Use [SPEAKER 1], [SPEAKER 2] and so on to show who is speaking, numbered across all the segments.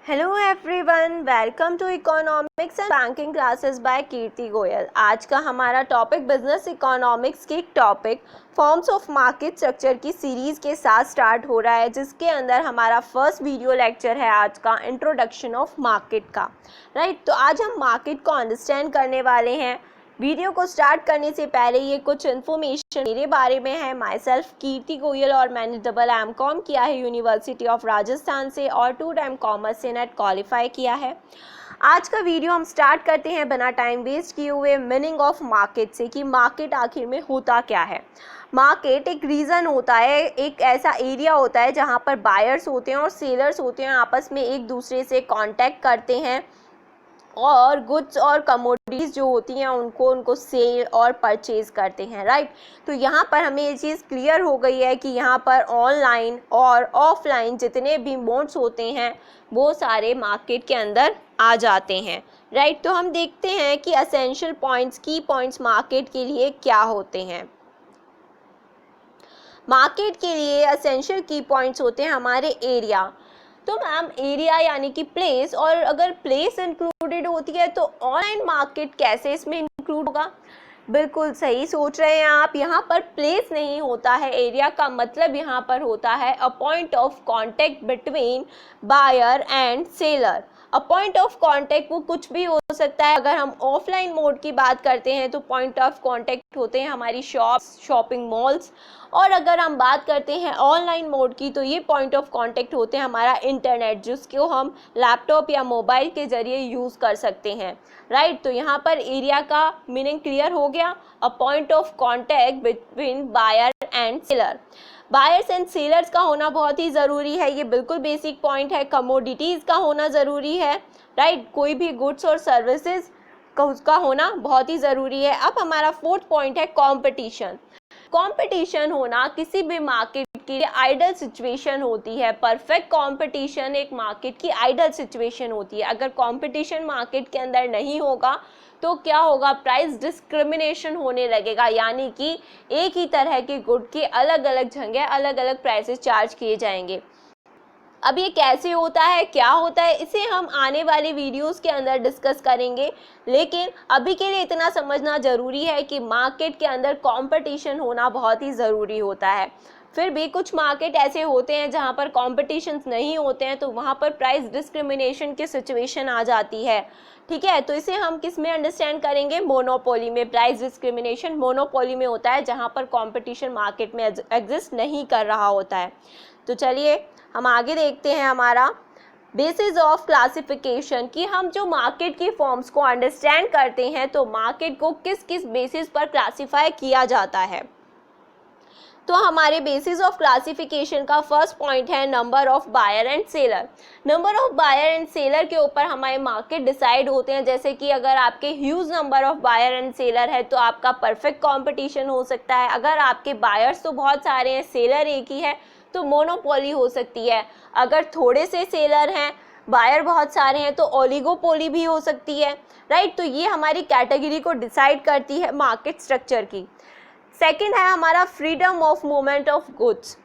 [SPEAKER 1] Hello everyone, welcome to economics and banking classes by Kirti Goyal. आज का हमारा टॉपिक बिजनेस इकोनॉमिक्स की topic forms of market structure की series के साथ स्टार्ट हो रहा है, जिसके अंदर हमारा फर्स्ट वीडियो लेक्चर है आज का इंट्रोडक्शन ऑफ मार्केट का। राइट, तो आज हम मार्केट को अंडरस्टैंड करने वाले हैं। वीडियो को स्टार्ट करने से पहले ये कुछ इन्फॉर्मेशन मेरे बारे में है। माई सेल्फ कीर्ति गोयल और मैंने डबल एम.कॉम किया है यूनिवर्सिटी ऑफ राजस्थान से और 2 टाइम कॉमर्स से नेट क्वालिफाई किया है। आज का वीडियो हम स्टार्ट करते हैं बिना टाइम वेस्ट किए हुए मीनिंग ऑफ मार्केट से कि मार्केट आखिर में होता क्या है। मार्केट एक रीज़न होता है, एक ऐसा एरिया होता है जहाँ पर बायर्स होते हैं और सेलर्स होते हैं, आपस में एक दूसरे से कांटेक्ट करते हैं और गुड्स और कमोडिटीज़ जो होती हैं उनको सेल और परचेज़ करते हैं। राइट, तो यहाँ पर हमें ये चीज़ क्लियर हो गई है कि यहाँ पर ऑनलाइन और ऑफलाइन जितने भी मोड्स होते हैं वो सारे मार्केट के अंदर आ जाते हैं। राइट, तो हम देखते हैं कि एसेंशियल पॉइंट्स, की पॉइंट्स मार्केट के लिए क्या होते हैं। मार्केट के लिए एसेंशियल की पॉइंट्स होते हैं हमारे एरिया। तो मैम एरिया यानी कि प्लेस, और अगर प्लेस इंक्लूडेड होती है तो ऑनलाइन मार्केट कैसे इसमें इंक्लूड होगा? बिल्कुल सही सोच रहे हैं आप। यहाँ पर प्लेस नहीं होता है, एरिया का मतलब यहाँ पर होता है a point of contact between buyer and seller. A point of contact वो कुछ भी हो सकता है। अगर हम ऑफलाइन मोड की बात करते हैं तो पॉइंट ऑफ कांटेक्ट होते हैं हमारी शॉप्स, शॉपिंग मॉल्स, और अगर हम बात करते हैं ऑनलाइन मोड की तो ये पॉइंट ऑफ कांटेक्ट होते हैं हमारा इंटरनेट, जिसको हम लैपटॉप या मोबाइल के ज़रिए यूज़ कर सकते हैं। राइट, तो यहाँ पर एरिया का मीनिंग क्लियर हो गया, a point of contact between buyer and seller. Buyers and sellers का होना बहुत ही ज़रूरी है, ये बिल्कुल बेसिक पॉइंट है। कमोडिटीज़ का होना ज़रूरी है। राइट, कोई भी गुड्स और सर्विसेज का उसका होना बहुत ही ज़रूरी है। अब हमारा फोर्थ पॉइंट है कंपटीशन। कंपटीशन होना किसी भी मार्केट के लिए आइडल सिचुएशन होती है। परफेक्ट कंपटीशन एक मार्केट की आइडल सिचुएशन होती है। अगर कंपटीशन मार्केट के अंदर नहीं होगा तो क्या होगा? प्राइस डिस्क्रिमिनेशन होने लगेगा, यानी कि एक ही तरह के गुड के अलग अलग जगह अलग अलग प्राइसेस चार्ज किए जाएंगे। अब ये कैसे होता है, क्या होता है, इसे हम आने वाले वीडियोस के अंदर डिस्कस करेंगे, लेकिन अभी के लिए इतना समझना ज़रूरी है कि मार्केट के अंदर कंपटीशन होना बहुत ही ज़रूरी होता है। फिर भी कुछ मार्केट ऐसे होते हैं जहाँ पर कॉम्पिटिशन नहीं होते हैं, तो वहाँ पर प्राइस डिस्क्रिमिनेशन की सिचुएशन आ जाती है। ठीक है, तो इसे हम किस में अंडरस्टैंड करेंगे? मोनोपोली में। प्राइस डिस्क्रिमिनेशन मोनोपोली में होता है, जहाँ पर कंपटीशन मार्केट में एग्जिस्ट नहीं कर रहा होता है। तो चलिए हम आगे देखते हैं हमारा बेसिस ऑफ क्लासिफिकेशन, कि हम जो मार्केट की फॉर्म्स को अंडरस्टैंड करते हैं तो मार्केट को किस किस बेसिस पर क्लासिफाई किया जाता है। तो हमारे बेसिस ऑफ क्लासिफिकेशन का फर्स्ट पॉइंट है number of buyer and seller. Number of buyer and seller के ऊपर हमारे मार्केट डिसाइड होते हैं। जैसे कि अगर आपके huge number of buyer and seller है तो आपका परफेक्ट कंपटीशन हो सकता है। अगर आपके बायर्स तो बहुत सारे हैं, सेलर एक ही है, तो मोनोपोली हो सकती है। अगर थोड़े से सेलर हैं, बायर बहुत सारे हैं, तो ओलिगोपोली भी हो सकती है। राइट, तो ये हमारी कैटेगरी को डिसाइड करती है मार्केट स्ट्रक्चर की। सेकंड है हमारा freedom of movement of goods,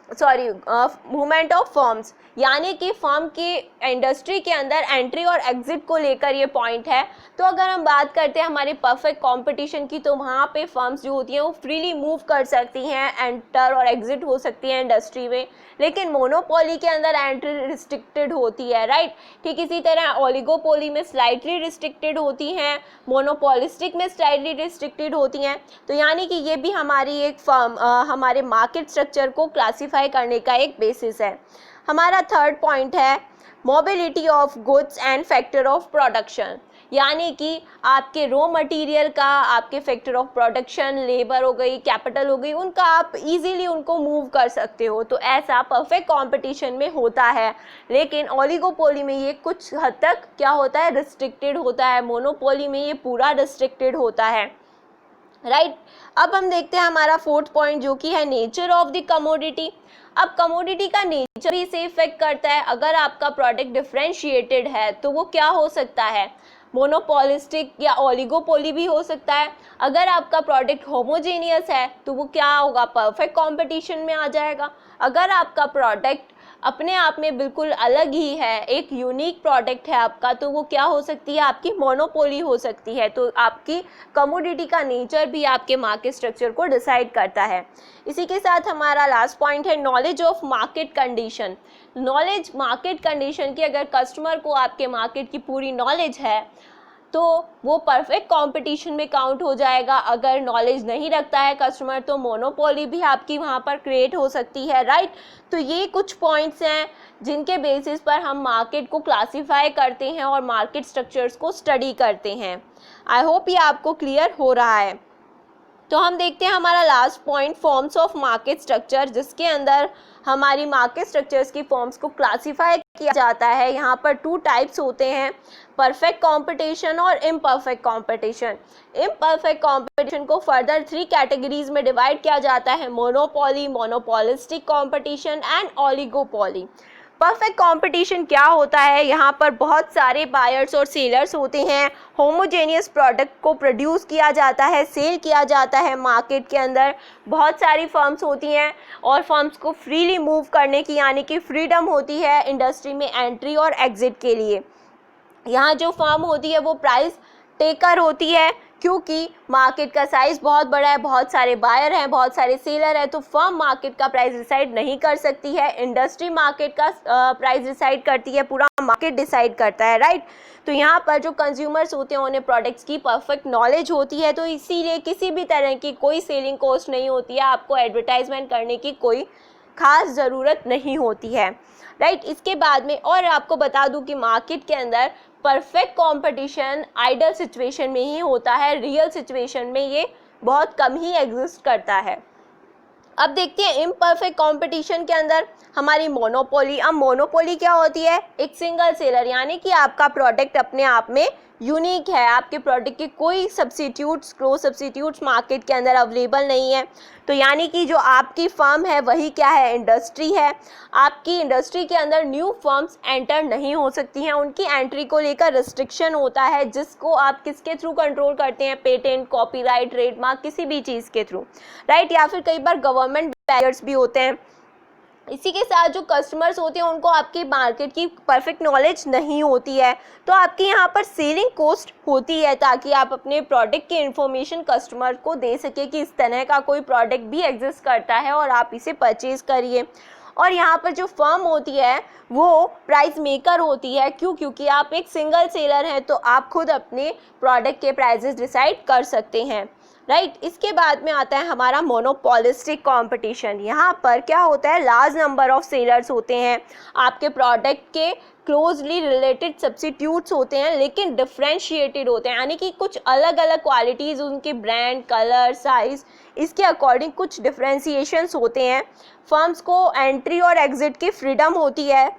[SPEAKER 1] movement of firms, यानी कि फर्म की इंडस्ट्री के अंदर एंट्री और एग्जिट को लेकर ये पॉइंट है। तो अगर हम बात करते हैं हमारे परफेक्ट कंपटीशन की, तो वहाँ पे फर्म्स जो होती हैं वो फ्रीली मूव कर सकती हैं, एंटर और एग्जिट हो सकती हैं इंडस्ट्री में। लेकिन मोनोपोली के अंदर एंट्री रिस्ट्रिक्टेड होती है। राइट, ठीक इसी तरह ओलिगोपोली में स्लाइटली रिस्ट्रिक्टेड होती हैं, मोनोपोलिस्टिक में स्लाइटली रिस्ट्रिक्टेड होती हैं। तो यानी कि ये भी हमारी एक फर्म हमारे मार्केट स्ट्रक्चर को क्लासीफाई करने का एक बेसिस है। हमारा थर्ड पॉइंट है mobility of goods and factor of production, यानी कि आपके रॉ मटेरियल का, आपके फैक्टर ऑफ प्रोडक्शन, लेबर हो गई, कैपिटल हो गई, उनका आप इजीली उनको मूव कर सकते हो। तो ऐसा परफेक्ट कंपटीशन में होता है, लेकिन ओलिगोपोली में ये कुछ हद तक क्या होता है? रिस्ट्रिक्टेड होता है। मोनोपोली में ये पूरा रिस्ट्रिक्टेड होता है। राइट, अब हम देखते हैं हमारा फोर्थ पॉइंट, जो कि है नेचर ऑफ द कमोडिटी। अब कमोडिटी का नेचर भी इसे इफेक्ट करता है। अगर आपका प्रोडक्ट डिफरेंशिएटेड है तो वो क्या हो सकता है? मोनोपोलिस्टिक या ओलिगोपोली भी हो सकता है। अगर आपका प्रोडक्ट होमोजेनियस है तो वो क्या होगा? परफेक्ट कंपटीशन में आ जाएगा। अगर आपका प्रोडक्ट अपने आप में बिल्कुल अलग ही है, एक यूनिक प्रोडक्ट है आपका, तो वो क्या हो सकती है, आपकी मोनोपोली हो सकती है। तो आपकी कमोडिटी का नेचर भी आपके मार्केट स्ट्रक्चर को डिसाइड करता है। इसी के साथ हमारा लास्ट पॉइंट है knowledge of market condition. Knowledge market condition की, अगर कस्टमर को आपके मार्केट की पूरी नॉलेज है तो वो परफेक्ट कंपटीशन में काउंट हो जाएगा। अगर नॉलेज नहीं रखता है कस्टमर तो मोनोपोली भी आपकी वहाँ पर क्रिएट हो सकती है, राइट। तो ये कुछ पॉइंट्स हैं जिनके बेसिस पर हम मार्केट को क्लासीफाई करते हैं और मार्केट स्ट्रक्चर्स को स्टडी करते हैं। आई होप ये आपको क्लियर हो रहा है। तो हम देखते हैं हमारा last point, forms of market structure, जिसके अंदर हमारी मार्केट स्ट्रक्चर्स की फॉर्म्स को क्लासीफाई किया जाता है। यहाँ पर 2 टाइप्स होते हैं, परफेक्ट कंपटीशन और इम्परफेक्ट कंपटीशन। इम्परफेक्ट कंपटीशन को फर्दर 3 कैटेगरीज में डिवाइड किया जाता है, monopoly, monopolistic competition and oligopoly. Perfect competition क्या होता है, यहाँ पर बहुत सारे बायर्स और सेलर्स होते हैं, होमोजेनियस प्रोडक्ट को प्रोड्यूस किया जाता है, सेल किया जाता है मार्केट के अंदर। बहुत सारी फर्म्स होती हैं और फर्म्स को फ्रीली मूव करने की यानी कि फ्रीडम होती है इंडस्ट्री में एंट्री और एग्जिट के लिए। यहाँ जो फर्म होती है वो प्राइस टेकर होती है, क्योंकि मार्केट का साइज़ बहुत बड़ा है, बहुत सारे बायर हैं, बहुत सारे सेलर हैं, तो फर्म मार्केट का प्राइस डिसाइड नहीं कर सकती है, इंडस्ट्री मार्केट का प्राइस डिसाइड करती है, पूरा मार्केट डिसाइड करता है, राइट। तो यहाँ पर जो कंज्यूमर्स होते हैं उन्हें प्रोडक्ट्स की परफेक्ट नॉलेज होती है, तो इसीलिए किसी भी तरह की कोई सेलिंग कॉस्ट नहीं होती है, आपको एडवर्टाइजमेंट करने की कोई खास ज़रूरत नहीं होती है, राइट। इसके बाद में और आपको बता दूं कि मार्केट के अंदर परफेक्ट कंपटीशन आइडियल सिचुएशन में ही होता है, रियल सिचुएशन में ये बहुत कम ही एग्जिस्ट करता है। अब देखते हैं इम्परफेक्ट कंपटीशन के अंदर हमारी मोनोपोली। अब मोनोपोली क्या होती है, एक सिंगल सेलर, यानी कि आपका प्रोडक्ट अपने आप में यूनिक है, आपके प्रोडक्ट के कोई सब्सिट्यूट्स क्रॉस सब्सिट्यूट्स मार्केट के अंदर अवेलेबल नहीं है। तो यानी कि जो आपकी फर्म है वही क्या है, इंडस्ट्री है। आपकी इंडस्ट्री के अंदर न्यू फर्म्स एंटर नहीं हो सकती हैं, उनकी एंट्री को लेकर रिस्ट्रिक्शन होता है, जिसको आप किसके थ्रू कंट्रोल करते हैं, पेटेंट, कॉपीराइट, ट्रेडमार्क, किसी भी चीज़ के थ्रू, राइट। या फिर कई बार गवर्नमेंट बैरियर्स भी होते हैं। इसी के साथ जो कस्टमर्स होते हैं उनको आपकी मार्केट की परफेक्ट नॉलेज नहीं होती है, तो आपकी यहाँ पर सेलिंग कॉस्ट होती है, ताकि आप अपने प्रोडक्ट की इन्फॉर्मेशन कस्टमर को दे सके कि इस तरह का कोई प्रोडक्ट भी एग्जिस्ट करता है और आप इसे परचेज़ करिए। और यहाँ पर जो फर्म होती है वो प्राइस मेकर होती है, क्योंकि आप एक सिंगल सेलर हैं, तो आप खुद अपने प्रोडक्ट के प्राइजेस डिसाइड कर सकते हैं, राइट। इसके बाद में आता है हमारा मोनोपोलिस्टिक कंपटीशन। यहाँ पर क्या होता है, लार्ज नंबर ऑफ सेलर्स होते हैं, आपके प्रोडक्ट के क्लोजली रिलेटेड सब्सिट्यूट्स होते हैं, लेकिन डिफ्रेंशिएटेड होते हैं, यानी कि कुछ अलग अलग क्वालिटीज़, उनके ब्रांड, कलर, साइज़, इसके अकॉर्डिंग कुछ डिफ्रेंशिएशंस होते हैं। फर्म्स को एंट्री और एग्जिट की फ्रीडम होती है,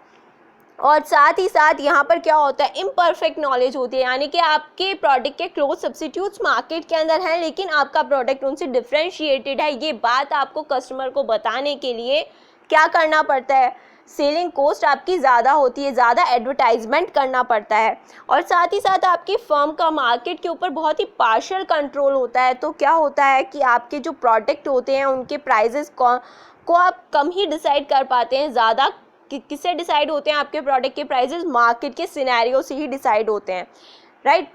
[SPEAKER 1] और साथ ही साथ यहाँ पर क्या होता है, इम्परफेक्ट नॉलेज होती है, यानी कि आपके प्रोडक्ट के क्लोज सब्सिट्यूट्स मार्केट के अंदर हैं, लेकिन आपका प्रोडक्ट उनसे डिफ्रेंशिएटेड है। ये बात आपको कस्टमर को बताने के लिए क्या करना पड़ता है, सेलिंग कॉस्ट आपकी ज़्यादा होती है, ज़्यादा एडवर्टाइजमेंट करना पड़ता है, और साथ ही साथ आपकी फर्म का मार्केट के ऊपर बहुत ही पार्शियल कंट्रोल होता है। तो क्या होता है कि आपके जो प्रोडक्ट होते हैं उनके प्राइजेस को आप कम ही डिसाइड कर पाते हैं, ज़्यादा किससे डिसाइड होते हैं, आपके प्रोडक्ट के प्राइजेस मार्केट के सिनेरियो से ही डिसाइड होते हैं, राइट।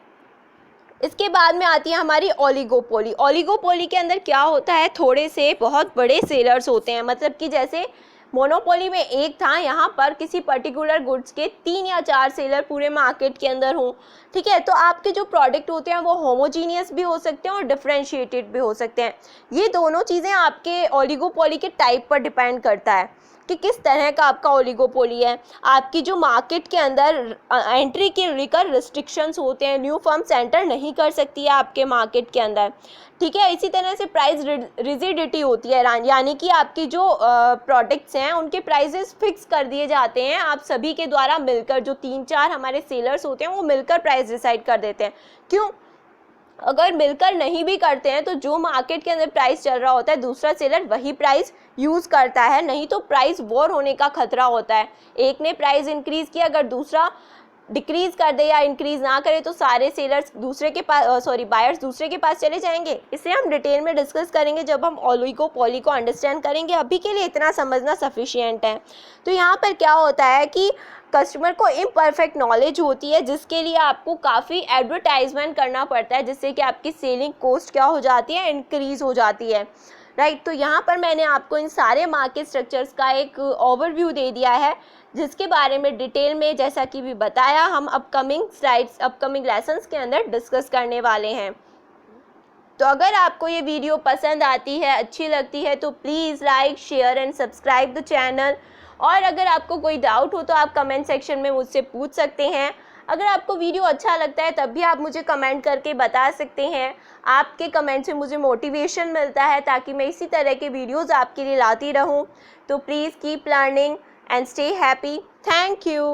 [SPEAKER 1] इसके बाद में आती है हमारी ओलिगोपोली। ओलिगोपोली के अंदर क्या होता है, थोड़े से बहुत बड़े सेलर्स होते हैं, मतलब कि जैसे मोनोपोली में एक था, यहाँ पर किसी पर्टिकुलर गुड्स के 3 या 4 सेलर पूरे मार्केट के अंदर हों, ठीक है। तो आपके जो प्रोडक्ट होते हैं वो होमोजीनियस भी हो सकते हैं और डिफरेंशिएटेड भी हो सकते हैं। ये दोनों चीज़ें आपके ओलिगोपोली के टाइप पर डिपेंड करता है कि किस तरह का आपका ओलिगोपोली है। आपकी जो मार्केट के अंदर एंट्री के लेकर रिस्ट्रिक्शंस होते हैं, न्यू फर्म्स एंटर नहीं कर सकती है आपके मार्केट के अंदर, ठीक है। इसी तरह से प्राइस रिजिडिटी होती है, यानी कि आपकी जो प्रोडक्ट्स हैं उनके प्राइजेस फिक्स कर दिए जाते हैं, आप सभी के द्वारा मिलकर, जो 3-4 हमारे सेलर्स होते हैं वो मिलकर प्राइस डिसाइड कर देते हैं। क्यों, अगर मिलकर नहीं भी करते हैं तो जो मार्केट के अंदर प्राइस चल रहा होता है दूसरा सेलर वही प्राइस यूज़ करता है, नहीं तो प्राइस वॉर होने का खतरा होता है। एक ने प्राइस इंक्रीज़ किया, अगर दूसरा डिक्रीज कर दे या इंक्रीज ना करे तो सारे सेलर्स दूसरे के पास बायर्स दूसरे के पास चले जाएंगे। इसे हम डिटेल में डिस्कस करेंगे जब हम ओलिगोपोली को अंडरस्टैंड करेंगे। अभी के लिए इतना समझना सफिशिएंट है। तो यहाँ पर क्या होता है कि कस्टमर को इम्परफेक्ट नॉलेज होती है, जिसके लिए आपको काफ़ी एडवर्टाइजमेंट करना पड़ता है, जिससे कि आपकी सेलिंग कॉस्ट क्या हो जाती है, इंक्रीज हो जाती है, राइट। तो यहाँ पर मैंने आपको इन सारे मार्केट स्ट्रक्चर्स का एक ओवरव्यू दे दिया है, जिसके बारे में डिटेल में जैसा कि भी बताया हम अपकमिंग स्लाइड्स अपकमिंग लेसन्स के अंदर डिस्कस करने वाले हैं। तो अगर आपको ये वीडियो पसंद आती है, अच्छी लगती है, तो please like, share and subscribe the channel. और अगर आपको कोई डाउट हो तो आप कमेंट सेक्शन में मुझसे पूछ सकते हैं। अगर आपको वीडियो अच्छा लगता है तब भी आप मुझे कमेंट करके बता सकते हैं। आपके कमेंट से मुझे मोटिवेशन मिलता है ताकि मैं इसी तरह के वीडियोज़ आपके लिए लाती रहूँ। तो please keep learning and stay happy. Thank you.